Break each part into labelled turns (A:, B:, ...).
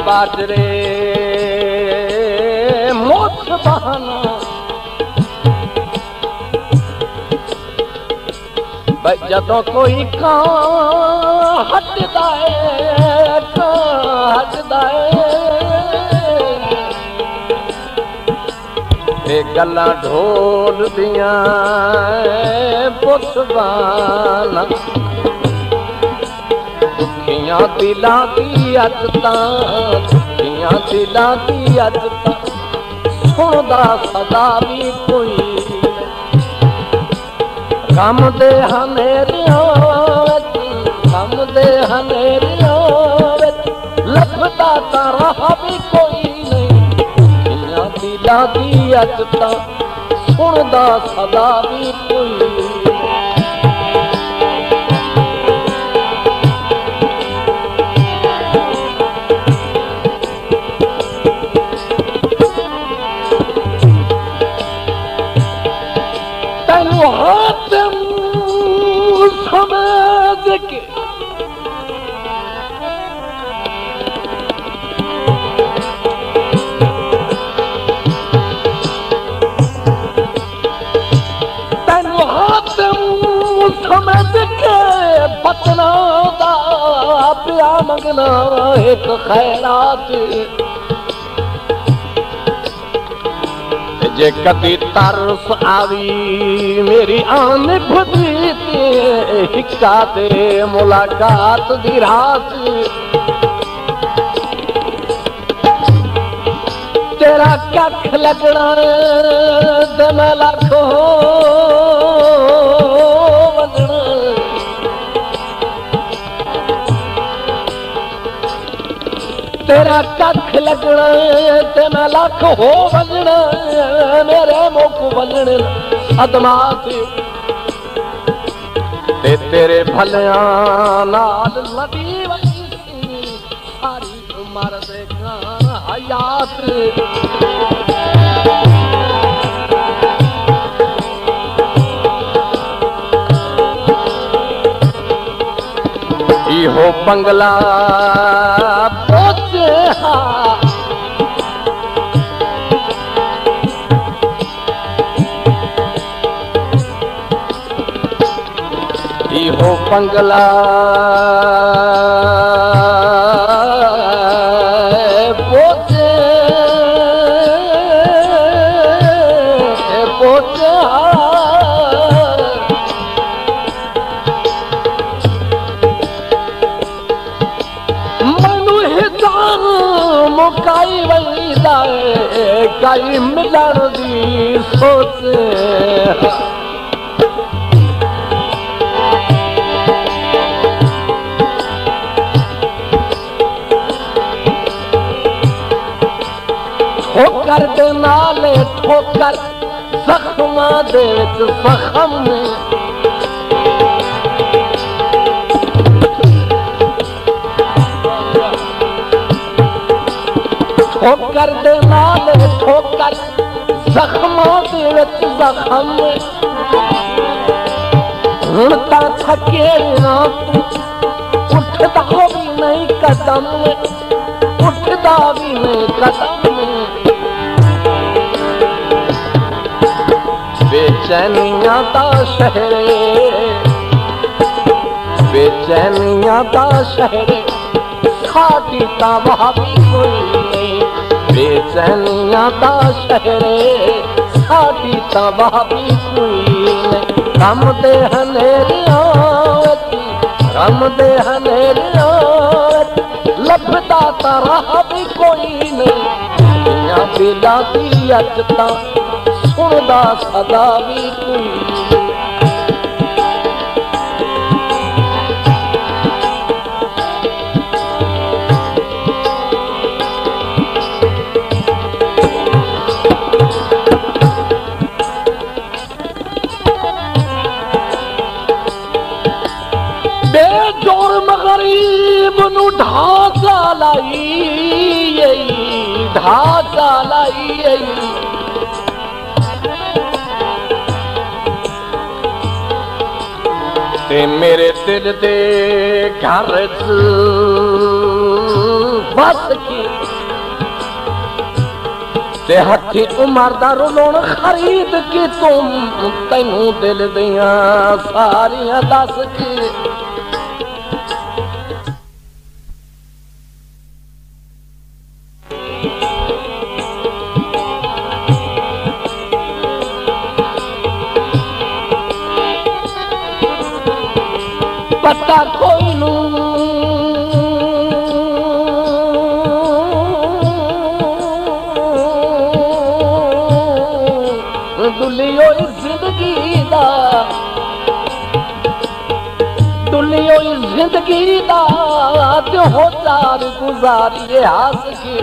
A: बाजरे मोछ बहाना जदों कोई कां हटदा ते गल्लां ढोल दियां पुछवाना दुखियां दिलां दी अजतां दुखियां दिलां दी अजतां सुनदा सदा भी कोई गम दे हनेरियां लभदा तां राह भी कोई नहीं दुखियां दिलां दी अजतां सुनदा सदा भी कोई हाथम समझ के तेनू हाथम समझ के बचना दा पिया मंगना एक खैरात जे कदी तरस आवी मेरी आन खुदी ते हिक्का ते मुलाकात दी रात तेरा कख लगना ते मैं लाखों वजना तेरा कख लगना ते मैं लख हो वजना मेरे मुख वजने अदमा ते तेरे भलियां नाल लड़ी वही सारी उम्र दे गान हयात इहो बंगला पोचे इहो बंगला पोचे पोचे मुकाई वही कई मिलण दी सोच ठोकर दे नाले ठोकर जख्मां दे विच जख्म ठोकर दे नाले ठोकर जख्मां दे विच जख्म हुण तां थके ना तू उठदा भी नहीं कदम उठदा भी नहीं कदम बेचैनियां दा शहरे बेचैनियां दा शहरे साडी तां वह भी कोई नहीं बेचैनियां दा शहरे साडी तां वह भी कोई नहीं गम दे हनेरियां लभदा तां राह भी कोई नहीं दुनिया दिलां दी अजतां सुनदा सदा भी कोई बेजुर्म गरीब नू ढांचा लाई ते मेरे दिल दे घर बस की ते हथी उमर दा रुलण खरीद की तुम तैनू दिल दियां सारियां दस की पता कोई नू दुलियो जिंदगी दा दुलियो जिंदगी दा ते हो चार गुजारिए हस के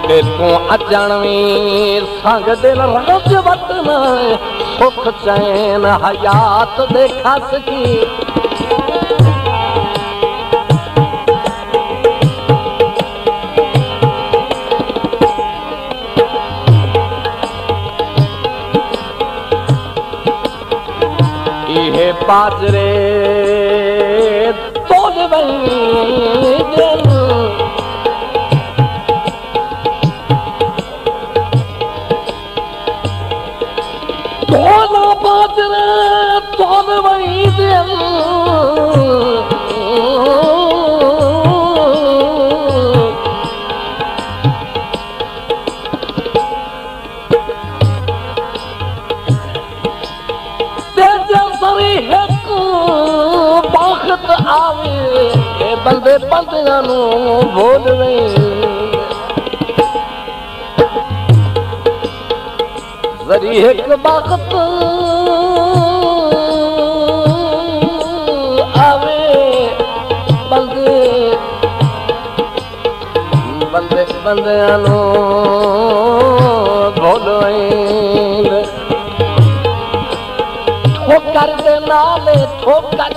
A: ते तू अजण में संग दिल रज वतन सुख चैन हयात देखा सकी इहे पाजरे तोड़ दिल तोला पाजरे तोड़ दिल आवे बंदे बंदियां नू भोलवे जरी एक वक्त आवे बंदे बंदे बंदियां नू भोलवे ठोकर दे नाले ठोकर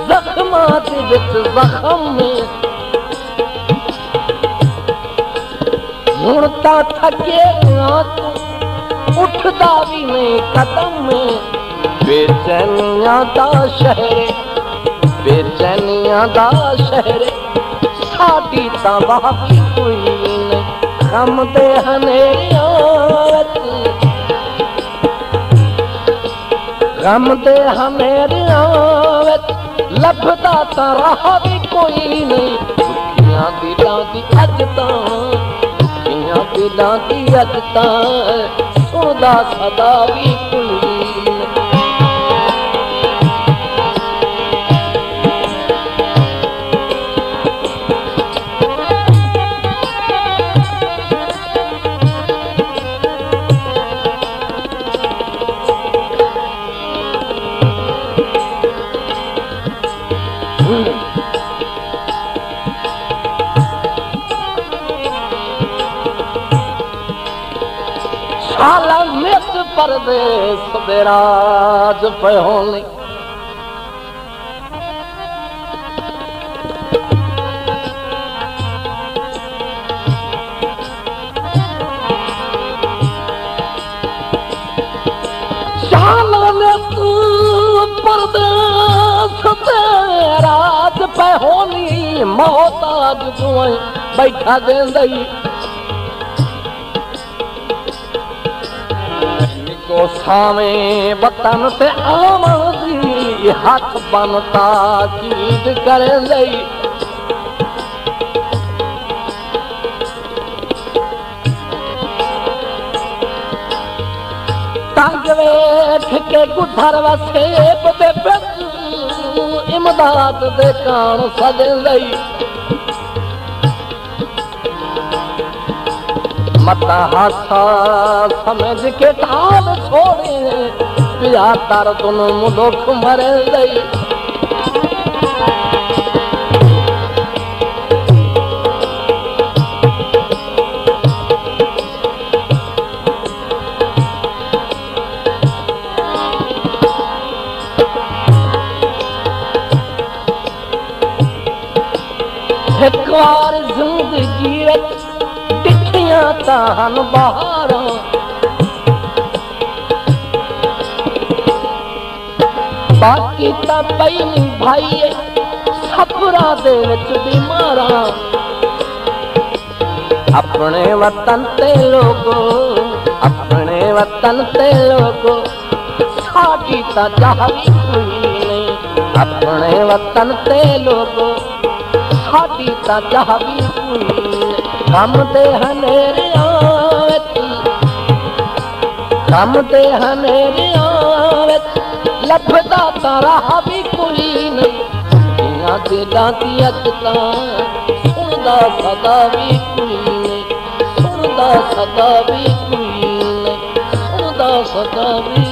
A: जख्मात विच जख्म में हुण तां थके तू उठदा भी नहीं कदम में बेचैनियां दा शहर साडी तां वाही कोई नहीं गम दे हनेरियां विच गम दे हनेरियां विच लभदा तां राह भी कोई नहीं दुखियां दिलां दी अज तां दुखियां दिलां दी अज तां सुनदा सदा भी कोई नहीं साला नित परदेस दे राज पे होने साला नित परदेस दे राज पे होनी मोहताज तू बैठा देंदई को सावे वतन ते आमन दी हाथ बनता चीज करे लई तंग वेठ के गुधर वसेब दे बिच इमदाद दे कान सदे लई मता हासा समझ के टाल छोड़े पिया तार तुन मुलुख मरे लई एक बार जिंदगी तान बहारा बाकी ता पई भाई खबरां दे विच बीमारां अपने वतन ते लोगो अपने वतन ते लोगो साडी तां चाह भी कोई नहीं अपने वतन ते लोगो साडी तां चाह भी कोई नहीं गम दे हनेरियां गम दे हनेरियां विच लभदा तां राह भी कोई नहीं दिलां दी अज तां सुनदा सदा भी कोई नहीं सुनदा सदा भी कोई नहीं सुनदा सदा भी